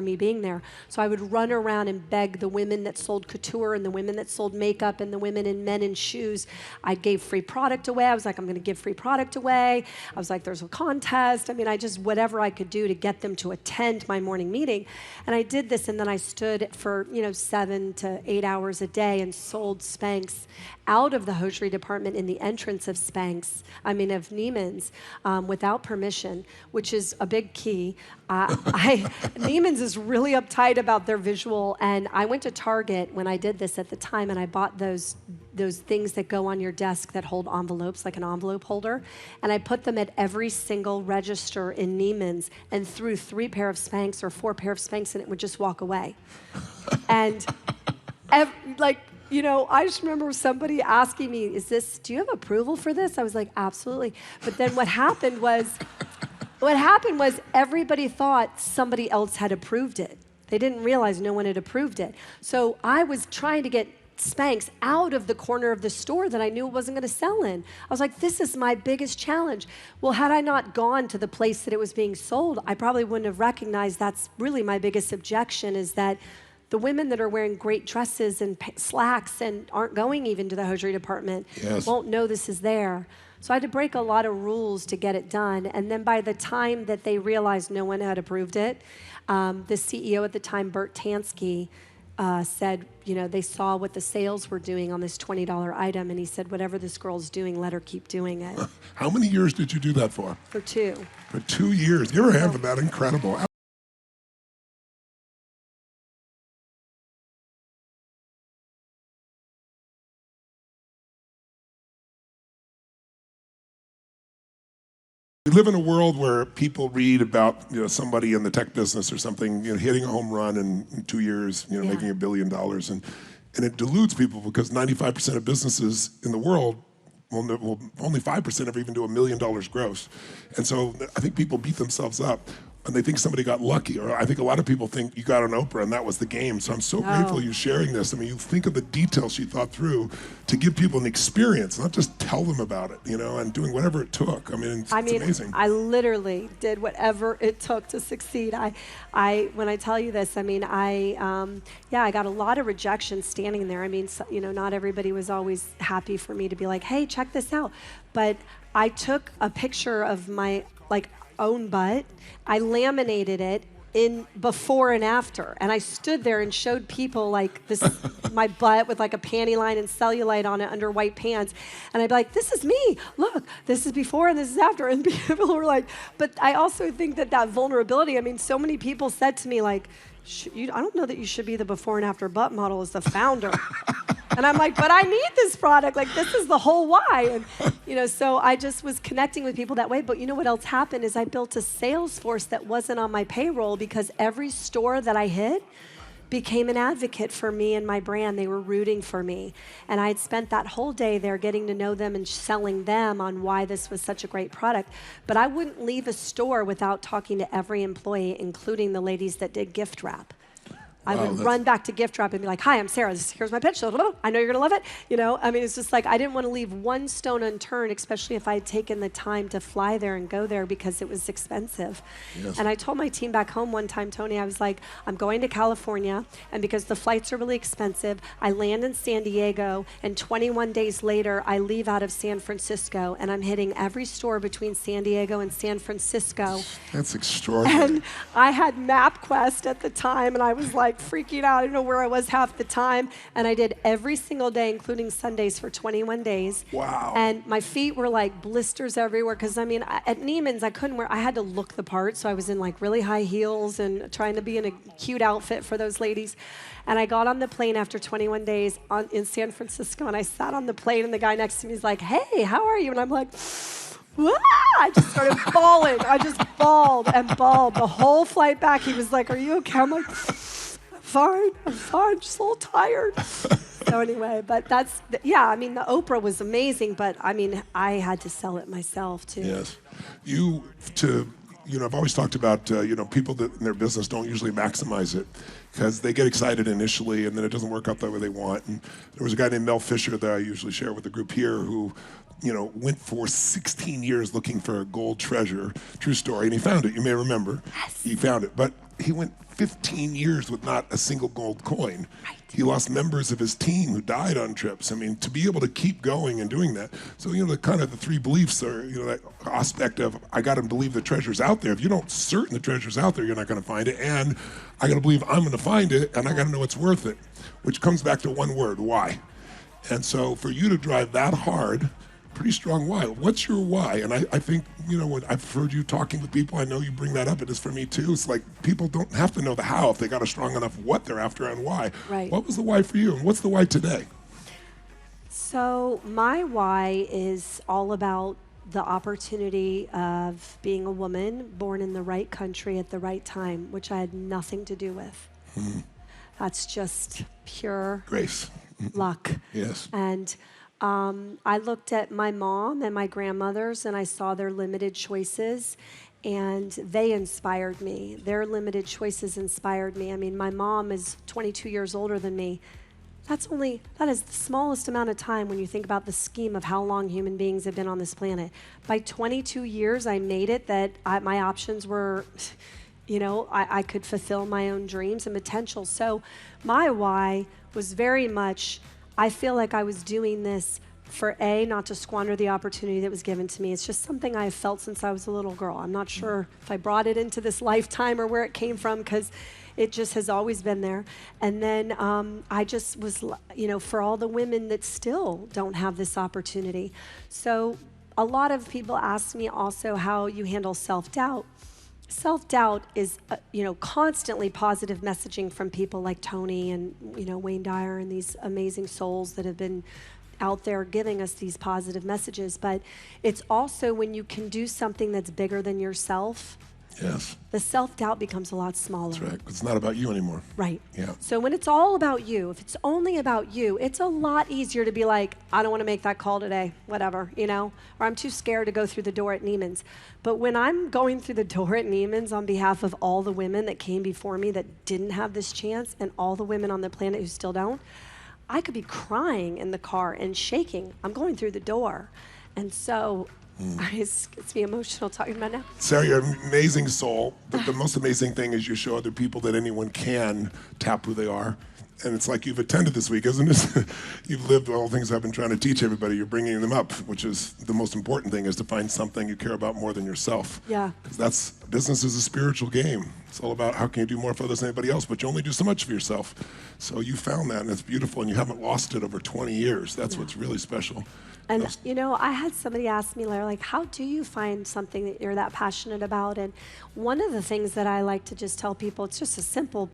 me being there. So I would run around and beg the women that sold couture and the women that sold makeup and the women in men in shoes. I gave free product away. I was like, I'm going to give free product away. I was like, there's a contest. I mean, I just, whatever I could do to get them to attend my morning meeting. And I did this, and then I stood for, 7 to 8 hours a day and sold Spanx out of the hosiery department in the entrance of of Neiman's, without permission, which is a big key. Neiman's is really uptight about their visual, and I went to Target when I did this at the time, and I bought those things that go on your desk that hold envelopes, like an envelope holder, and I put them at every single register in Neiman's and threw 3 pair of Spanx or 4 pair of Spanx, and it would just walk away. And I just remember somebody asking me, do you have approval for this? I was like, absolutely. But then what happened was everybody thought somebody else had approved it. They didn't realize no one had approved it. So I was trying to get Spanx out of the corner of the store that I knew it wasn't going to sell in. I was like, this is my biggest challenge. Well, had I not gone to the place that it was being sold, I probably wouldn't have recognized that's really my biggest objection, is that the women that are wearing great dresses and slacks and aren't going even to the hosiery department won't know this is there. So I had to break a lot of rules to get it done. And then by the time that they realized no one had approved it, the CEO at the time, Bert Tansky, said, they saw what the sales were doing on this $20 item, and he said, whatever this girl's doing, let her keep doing it. How many years did you do that for? For 2. For 2 years. You're having that incredible. We live in a world where people read about somebody in the tech business or something hitting a home run in 2 years, making $1 billion, and it deludes people because 95% of businesses in the world will only 5% ever even do $1 million gross, and so I think people beat themselves up and they think somebody got lucky, or I think a lot of people think you got on Oprah and that was the game. So I'm so grateful you're sharing this. I mean, you think of the details she thought through to give people an experience, not just tell them about it, and doing whatever it took. It's amazing. I literally did whatever it took to succeed. When I tell you this, I got a lot of rejection standing there. Not everybody was always happy for me to be like, hey, check this out. But I took a picture of my, own butt. I laminated it in before and after, and I stood there and showed people this my butt with a panty line and cellulite on it under white pants, and I'd be like, this is me, look, this is before and this is after, and people were like, but I also think that vulnerability, so many people said to me I don't know that you should be the before and after butt model as the founder. And I'm like, but I need this product. This is the whole why. And, so I just was connecting with people that way. But what else happened is I built a sales force that wasn't on my payroll, because every store that I hit became an advocate for me and my brand. They were rooting for me. And I had spent that whole day there getting to know them and selling them on why this was such a great product. But I wouldn't leave a store without talking to every employee, including the ladies that did gift wrap. I would run back to gift wrap and be like, hi, I'm Sarah. Here's my pitch. I know you're going to love it. It's just I didn't want to leave one stone unturned, especially if I had taken the time to fly there and go there, because it was expensive. Yes. And I told my team back home one time, Tony, I was like, I'm going to California, and because the flights are really expensive, I land in San Diego, and 21 days later, I leave out of San Francisco, and I'm hitting every store between San Diego and San Francisco. That's extraordinary. And I had MapQuest at the time, and I was freaking out. I didn't know where I was half the time. And I did every single day, including Sundays, for 21 days. Wow. And my feet were blisters everywhere, because at Neiman's, I had to look the part. So I was in really high heels and trying to be in a cute outfit for those ladies. And I got on the plane after 21 days in San Francisco, and I sat on the plane, and the guy next to me is like, hey, how are you? And I'm like, wah! I just started bawling. I just bawled and bawled the whole flight back. He was like, are you okay? I'm like, I'm fine, just a little tired. So anyway, but the Oprah was amazing, but I had to sell it myself too. Yes. I've always talked about, people that in their business don't usually maximize it because they get excited initially and then it doesn't work out the way they want. And there was a guy named Mel Fisher that I usually share with the group here who, went for 16 years looking for a gold treasure, true story, and he found it. You may remember. Yes. He found it. But he went 15 years with not a single gold coin. Right. He lost members of his team who died on trips. I mean, to be able to keep going and doing that. So, the kind of the three beliefs are, that aspect of, I got to believe the treasure's out there. If you don't certain the treasure's out there, you're not going to find it. And I got to believe I'm going to find it, and I got to know it's worth it, which comes back to one word, why. And so for you to drive that hard, pretty strong why. What's your why? And I think, when I've heard you talking with people, I know you bring that up. It is for me too. It's like people don't have to know the how if they got a strong enough what they're after and why. Right. What was the why for you, and what's the why today? So my why is all about the opportunity of being a woman born in the right country at the right time, which I had nothing to do with. That's just pure Grace. luck. Yes. And I looked at my mom and my grandmothers, and I saw their limited choices, and they inspired me. Their limited choices inspired me. I mean, my mom is 22 years older than me. That is the smallest amount of time when you think about the scheme of how long human beings have been on this planet. By 22 years, I made it that my options were, I could fulfill my own dreams and potential. So my why was very much, I feel like I was doing this for not to squander the opportunity that was given to me. It's just something I've felt since I was a little girl. I'm not sure if I brought it into this lifetime or where it came from, because it just has always been there. And then I just was, for all the women that still don't have this opportunity. So a lot of people ask me also how you handle self-doubt. Self-doubt is, constantly positive messaging from people like Tony and, Wayne Dyer and these amazing souls that have been out there giving us these positive messages. But it's also when you can do something that's bigger than yourself, Yes. the self-doubt becomes a lot smaller. That's right. 'Cause it's not about you anymore. Right. Yeah. So when it's all about you, if it's only about you, it's a lot easier to be like, I don't want to make that call today, whatever, or I'm too scared to go through the door at Neiman's. But when I'm going through the door at Neiman's on behalf of all the women that came before me that didn't have this chance, and all the women on the planet who still don't, I could be crying in the car and shaking. I'm going through the door. And so it gets me emotional talking about it now. Sarah, you're an amazing soul, but the most amazing thing is you show other people that anyone can tap who they are. And it's like you've attended this week, isn't it? You've lived all the things I've been trying to teach everybody. You're bringing them up, which is the most important thing, is to find something you care about more than yourself. Yeah. Because business is a spiritual game. It's all about how can you do more for others than anybody else, but you only do so much for yourself. So you found that, and it's beautiful, and you haven't lost it over 20 years. That's what's really special. And, I had somebody ask me, like, how do you find something that you're that passionate about? And one of the things that I like to just tell people, it's just a simple